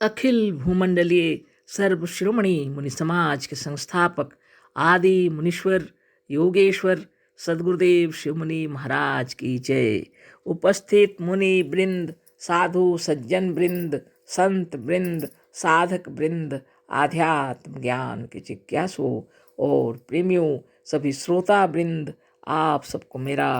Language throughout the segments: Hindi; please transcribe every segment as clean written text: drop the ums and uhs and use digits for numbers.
अखिल भूमंडलीय सर्व श्रोमणी मुनि समाज के संस्थापक आदि मुनीश्वर योगेश्वर सदगुरुदेव शिव मुनि महाराज की जय। उपस्थित मुनि वृंद, साधु सज्जन वृंद, संत वृंद, साधक वृंद, आध्यात्म ज्ञान के जिज्ञासु और प्रेमियों, सभी श्रोता वृंद, आप सबको मेरा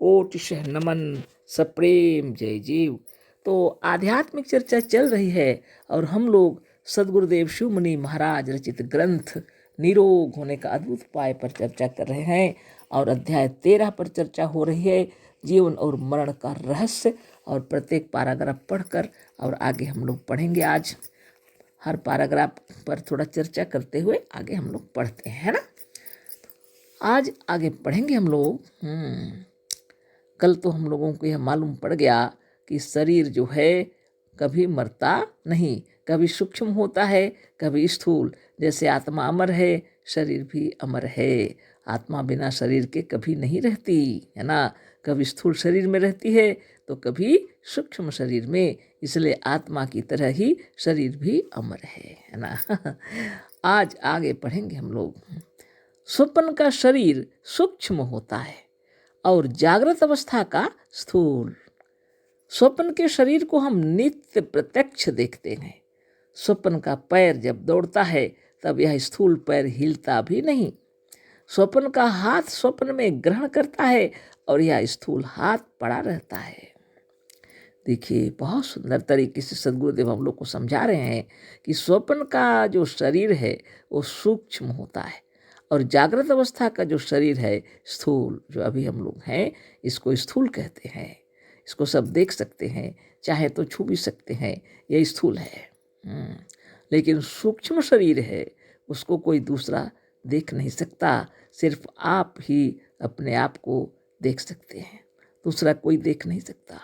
कोटिशः नमन, सप्रेम जय जीव। तो आध्यात्मिक चर्चा चल रही है और हम लोग सदगुरुदेव शिव मुनि महाराज रचित ग्रंथ निरोग होने का अद्भुत उपाय पर चर्चा कर रहे हैं और अध्याय 13 पर चर्चा हो रही है, जीवन और मरण का रहस्य। और प्रत्येक पैराग्राफ पढ़कर और आगे हम लोग पढ़ेंगे। आज हर पैराग्राफ पर थोड़ा चर्चा करते हुए आगे हम लोग पढ़ते हैं, है ना। आज आगे पढ़ेंगे हम लोग। कल तो हम लोगों को यह मालूम पड़ गया कि शरीर जो है कभी मरता नहीं, कभी सूक्ष्म होता है, कभी स्थूल। जैसे आत्मा अमर है, शरीर भी अमर है। आत्मा बिना शरीर के कभी नहीं रहती, है ना। कभी स्थूल शरीर में रहती है तो कभी सूक्ष्म शरीर में। इसलिए आत्मा की तरह ही शरीर भी अमर है ना। आज आगे पढ़ेंगे हम लोग। स्वप्न का शरीर सूक्ष्म होता है और जागृत अवस्था का स्थूल। स्वप्न के शरीर को हम नित्य प्रत्यक्ष देखते हैं। स्वप्न का पैर जब दौड़ता है तब यह स्थूल पैर हिलता भी नहीं। स्वप्न का हाथ स्वप्न में ग्रहण करता है और यह स्थूल हाथ पड़ा रहता है। देखिए, बहुत सुंदर तरीके से सदगुरुदेव हम लोग को समझा रहे हैं कि स्वप्न का जो शरीर है वो सूक्ष्म होता है और जागृत अवस्था का जो शरीर है स्थूल, जो अभी हम लोग हैं इसको स्थूल कहते हैं। इसको सब देख सकते हैं, चाहे तो छू भी सकते हैं, यह स्थूल है। लेकिन सूक्ष्म शरीर है उसको कोई दूसरा देख नहीं सकता, सिर्फ आप ही अपने आप को देख सकते हैं, दूसरा कोई देख नहीं सकता।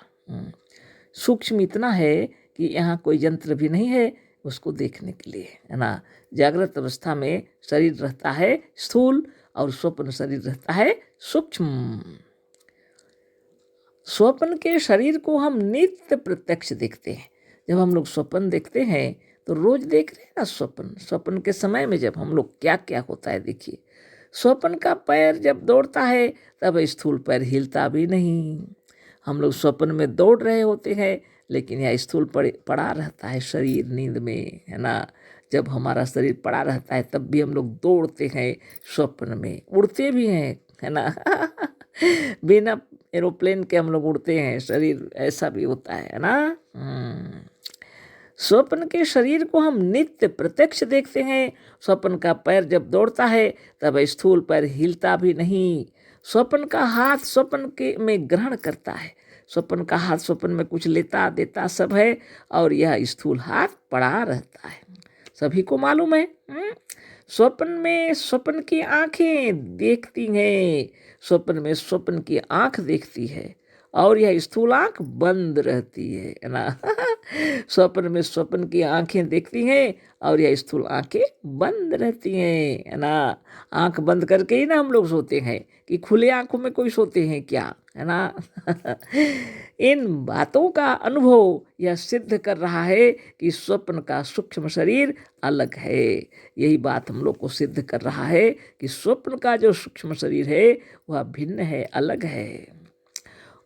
सूक्ष्म इतना है कि यहाँ कोई यंत्र भी नहीं है उसको देखने के लिए, है ना। जागृत अवस्था में शरीर रहता है स्थूल और स्वप्न शरीर रहता है सूक्ष्म। स्वप्न के शरीर को हम नित्य प्रत्यक्ष देखते हैं। जब हम लोग स्वप्न देखते हैं तो रोज देख रहे हैं ना स्वप्न के समय में जब हम लोग क्या क्या होता है। देखिए, स्वप्न का पैर जब दौड़ता है तब स्थूल पैर हिलता भी नहीं। हम लोग स्वप्न में दौड़ रहे होते हैं लेकिन यह स्थूल पड़ा रहता है शरीर नींद में, है ना। जब हमारा शरीर पड़ा रहता है तब भी हम लोग दौड़ते हैं, स्वप्न में उड़ते भी हैं, है ना। बिना एरोप्लेन के हम लोग उड़ते हैं, शरीर ऐसा भी होता है ना। स्वप्न के शरीर को हम नित्य प्रत्यक्ष देखते हैं। स्वप्न का पैर जब दौड़ता है तब स्थूल पैर हिलता भी नहीं। स्वप्न का हाथ स्वप्न के में ग्रहण करता है। स्वप्न का हाथ स्वप्न में कुछ लेता देता सब है और यह स्थूल हाथ पड़ा रहता है। सभी को मालूम है। स्वप्न में स्वप्न की आंखें देखती हैं। स्वप्न में स्वप्न की आंख देखती है और यह स्थूल आंख बंद रहती है ना। स्वप्न में स्वप्न की आंखें देखती हैं और यह स्थूल आंखें बंद रहती हैं, है ना। आंख बंद करके ही ना हम लोग सोते हैं, कि खुले आंखों में कोई सोते हैं क्या, है ना। इन बातों का अनुभव यह सिद्ध कर रहा है कि स्वप्न का सूक्ष्म शरीर अलग है। यही बात हम लोग को सिद्ध कर रहा है कि स्वप्न का जो सूक्ष्म शरीर है वह भिन्न है, अलग है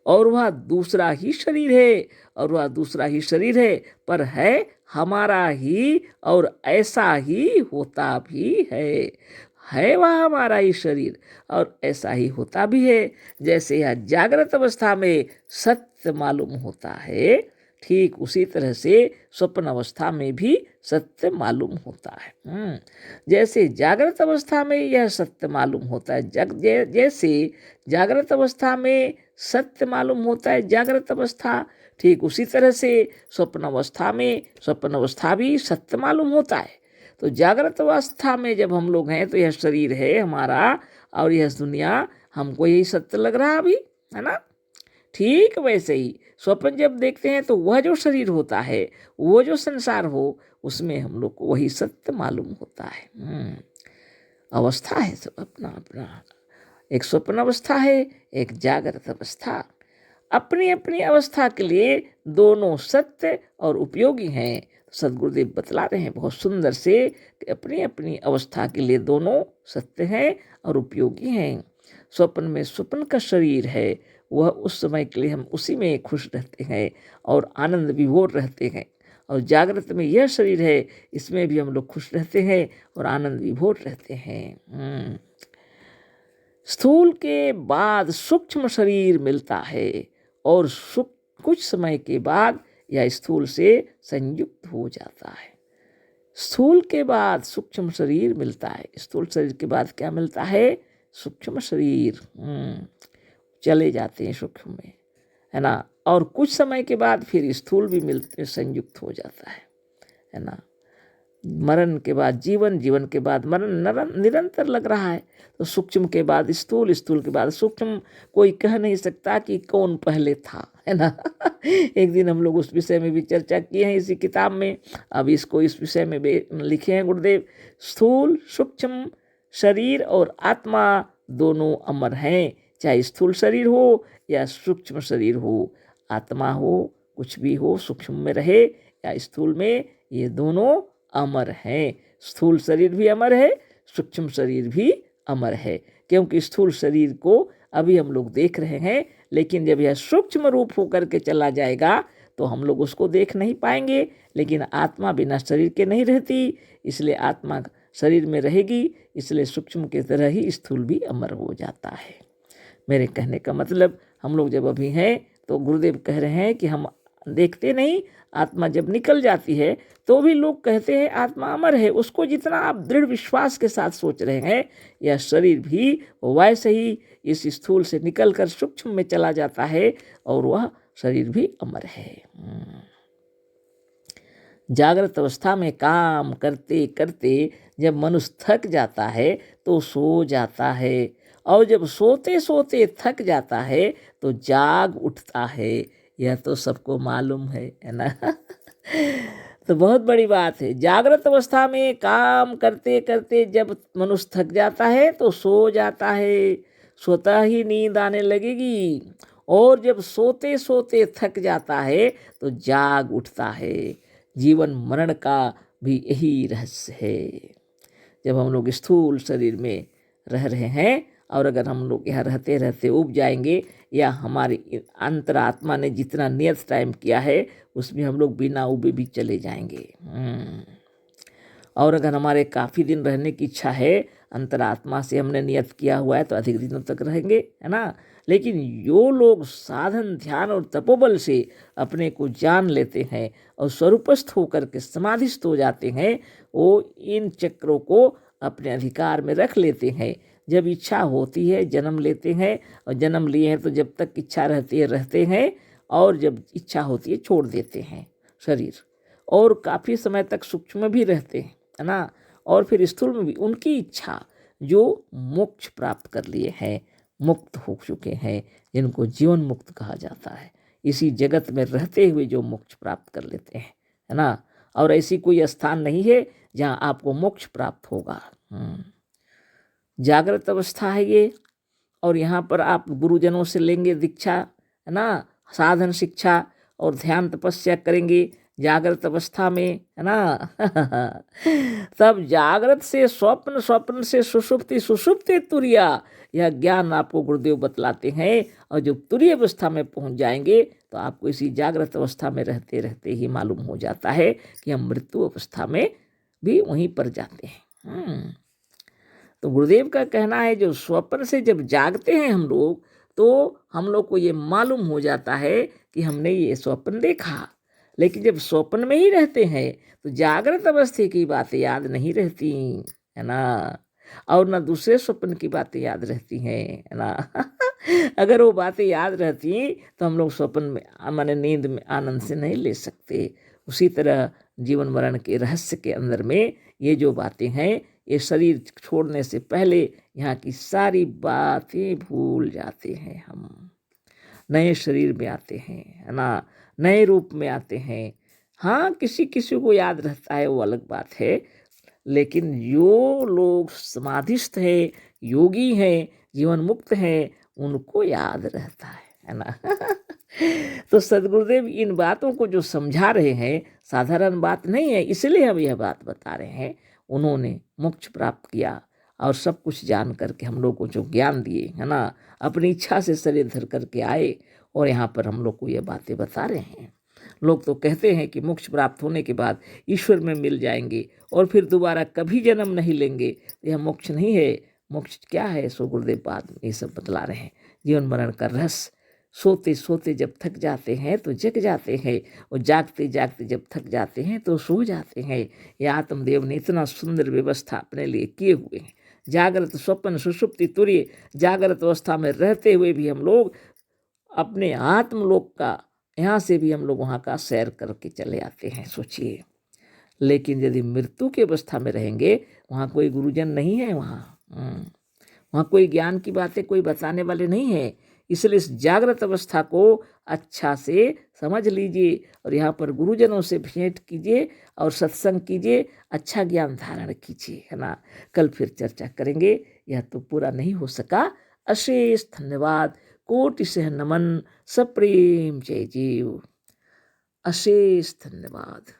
और वह दूसरा ही शरीर है। और वह दूसरा ही शरीर है पर है हमारा ही और ऐसा ही होता भी है वह हमारा ही शरीर और ऐसा ही होता भी है। जैसे यह जागृत अवस्था में सत्य मालूम होता है, ठीक उसी तरह से स्वप्न अवस्था में भी सत्य मालूम होता है। जैसे जागृत अवस्था में यह सत्य मालूम होता है, जैसे जागृत अवस्था में सत्य मालूम होता है जागृत अवस्था, ठीक उसी तरह से स्वप्न अवस्था भी सत्य मालूम होता है। तो जागृत अवस्था में जब हम लोग हैं तो यह शरीर है हमारा और यह दुनिया हमको यही सत्य लग रहा अभी, है ना। ठीक वैसे ही स्वप्न जब देखते हैं तो वह जो शरीर होता है, वो जो संसार हो, उसमें हम लोग को वही सत्य मालूम होता है। अवस्था है सब अपना अपना, एक स्वप्न अवस्था है, एक जागृत अवस्था। अपनी अपनी अवस्था के लिए दोनों सत्य और उपयोगी हैं। सदगुरुदेव बतला रहे हैं बहुत सुंदर से कि अपनी अपनी अवस्था के लिए दोनों सत्य हैं और उपयोगी हैं। स्वप्न में स्वप्न का शरीर है, वह उस समय के लिए हम उसी में खुश रहते हैं और आनंद विभोर रहते हैं, और जागृत में यह शरीर है, इसमें भी हम लोग खुश रहते हैं और आनंद विभोर रहते हैं। स्थूल के बाद सूक्ष्म शरीर मिलता है और कुछ समय के बाद यह स्थूल से संयुक्त हो जाता है। स्थूल के बाद सूक्ष्म शरीर मिलता है, स्थूल शरीर के बाद क्या मिलता है? सूक्ष्म शरीर। चले जाते हैं सूक्ष्म में, है ना, और कुछ समय के बाद फिर स्थूल भी मिलते संयुक्त हो जाता है ना। मरण के बाद जीवन, जीवन के बाद मरण निरंतर लग रहा है। तो सूक्ष्म के बाद स्थूल, स्थूल के बाद सूक्ष्म, कोई कह नहीं सकता कि कौन पहले था, है ना। एक दिन हम लोग उस विषय में भी चर्चा किए हैं इसी किताब में। अब इसको इस विषय में लिखे हैं गुरुदेव, स्थूल सूक्ष्म शरीर और आत्मा दोनों अमर हैं, चाहे स्थूल शरीर हो या सूक्ष्म शरीर हो, आत्मा हो कुछ भी हो, सूक्ष्म में रहे या स्थूल में, ये दोनों अमर हैं। स्थूल शरीर भी अमर है, सूक्ष्म शरीर भी अमर है, क्योंकि स्थूल शरीर को अभी हम लोग देख रहे हैं, लेकिन जब यह सूक्ष्म रूप होकर के चला जाएगा तो हम लोग उसको देख नहीं पाएंगे। लेकिन आत्मा बिना शरीर के नहीं रहती, इसलिए आत्मा शरीर में रहेगी, इसलिए सूक्ष्म की तरह ही स्थूल भी अमर हो जाता है। मेरे कहने का मतलब, हम लोग जब अभी हैं तो गुरुदेव कह रहे हैं कि हम देखते नहीं, आत्मा जब निकल जाती है तो भी लोग कहते हैं आत्मा अमर है। उसको जितना आप दृढ़ विश्वास के साथ सोच रहे हैं, यह शरीर भी वैसे ही इस स्थूल से निकलकर सूक्ष्म में चला जाता है और वह शरीर भी अमर है। जागृत अवस्था में काम करते करते जब मनुष्य थक जाता है तो सो जाता है, और जब सोते सोते थक जाता है तो जाग उठता है। यह तो सबको मालूम है ना। तो बहुत बड़ी बात है। जागृत अवस्था में काम करते करते जब मनुष्य थक जाता है तो सो जाता है, सोता ही नींद आने लगेगी, और जब सोते सोते थक जाता है तो जाग उठता है। जीवन मरण का भी यही रहस्य है। जब हम लोग स्थूल शरीर में रह रहे हैं, और अगर हम लोग यहाँ रहते रहते उब जाएंगे, या हमारी अंतरात्मा ने जितना नियत टाइम किया है उसमें हम लोग बिना उबे भी चले जाएंगे। और अगर हमारे काफ़ी दिन रहने की इच्छा है, अंतरात्मा से हमने नियत किया हुआ है, तो अधिक दिनों तक रहेंगे, है ना। लेकिन जो लोग साधन ध्यान और तपोबल से अपने को जान लेते हैं और स्वरूपस्थ होकर के समाधिस्थ हो जाते हैं, वो इन चक्रों को अपने अधिकार में रख लेते हैं। जब इच्छा होती है जन्म लेते हैं, और जन्म लिए हैं तो जब तक इच्छा रहती है रहते हैं, और जब इच्छा होती है छोड़ देते हैं शरीर, और काफ़ी समय तक सूक्ष्म भी रहते हैं, है ना। और फिर स्थूल में भी उनकी इच्छा, जो मोक्ष प्राप्त कर लिए हैं, मुक्त हो चुके हैं, जिनको जीवन मुक्त कहा जाता है, इसी जगत में रहते हुए जो मोक्ष प्राप्त कर लेते हैं, है ना। और ऐसी कोई स्थान नहीं है जहाँ आपको मोक्ष प्राप्त होगा। जागृत अवस्था है ये, और यहाँ पर आप गुरुजनों से लेंगे दीक्षा, है ना, साधन शिक्षा और ध्यान तपस्या करेंगे जागृत अवस्था में, है ना। तब जागृत से स्वप्न, स्वप्न से सुषुप्ति, सुषुप्ति तुरिया, यह ज्ञान आपको गुरुदेव बतलाते हैं। और जब तुरीय अवस्था में पहुंच जाएंगे तो आपको इसी जागृत अवस्था में रहते रहते ही मालूम हो जाता है कि हम मृत्यु अवस्था में भी वहीं पर जाते हैं। तो गुरुदेव का कहना है, जो स्वप्न से जब जागते हैं हम लोग, तो हम लोग को ये मालूम हो जाता है कि हमने ये स्वप्न देखा। लेकिन जब स्वप्न में ही रहते हैं तो जागृत अवस्था की बातें याद नहीं रहती, है ना, और ना दूसरे स्वप्न की बातें याद रहती हैं, है ना। अगर वो बातें याद रहती तो हम लोग स्वप्न में, माने नींद में आनंद से नहीं ले सकते। उसी तरह जीवन मरण के रहस्य के अंदर में ये जो बातें हैं, ये शरीर छोड़ने से पहले यहाँ की सारी बातें भूल जाते हैं। हम नए शरीर में आते हैं, है ना, नए रूप में आते हैं। हाँ, किसी किसी को याद रहता है, वो अलग बात है, लेकिन जो लोग समाधिस्थ हैं, योगी हैं, जीवन मुक्त हैं, उनको याद रहता है ना। तो सदगुरुदेव इन बातों को जो समझा रहे हैं, साधारण बात नहीं है, इसलिए हम यह बात बता रहे हैं। उन्होंने मोक्ष प्राप्त किया और सब कुछ जान करके हम लोग को जो ज्ञान दिए, है ना, अपनी इच्छा से शरीर धर करके आए और यहाँ पर हम लोग को ये बातें बता रहे हैं। लोग तो कहते हैं कि मोक्ष प्राप्त होने के बाद ईश्वर में मिल जाएंगे और फिर दोबारा कभी जन्म नहीं लेंगे। यह मोक्ष नहीं है। मोक्ष क्या है, सो गुरुदेव बाद में ये सब बतला रहे हैं। जीवन मरण का रहस्य, सोते सोते जब थक जाते हैं तो जग जाते हैं, और जागते जागते जब थक जाते हैं तो सो जाते हैं। यह आत्मदेव ने इतना सुंदर व्यवस्था अपने लिए किए हुए हैं। जागृत स्वप्न सुषुप्ति तुर्य, जागृत अवस्था में रहते हुए भी हम लोग अपने आत्मलोक का, यहाँ से भी हम लोग वहाँ का सैर करके चले आते हैं, सोचिए। लेकिन यदि मृत्यु की अवस्था में रहेंगे, वहाँ कोई गुरुजन नहीं है, वहाँ कोई ज्ञान की बातें कोई बताने वाले नहीं है। इसलिए इस जागृत अवस्था को अच्छा से समझ लीजिए और यहाँ पर गुरुजनों से भेंट कीजिए और सत्संग कीजिए, अच्छा ज्ञान धारण कीजिए, है ना। कल फिर चर्चा करेंगे। यह तो पूरा नहीं हो सका। अशेष धन्यवाद, कोटि से नमन, सप्रेम जय जीव। अशेष धन्यवाद।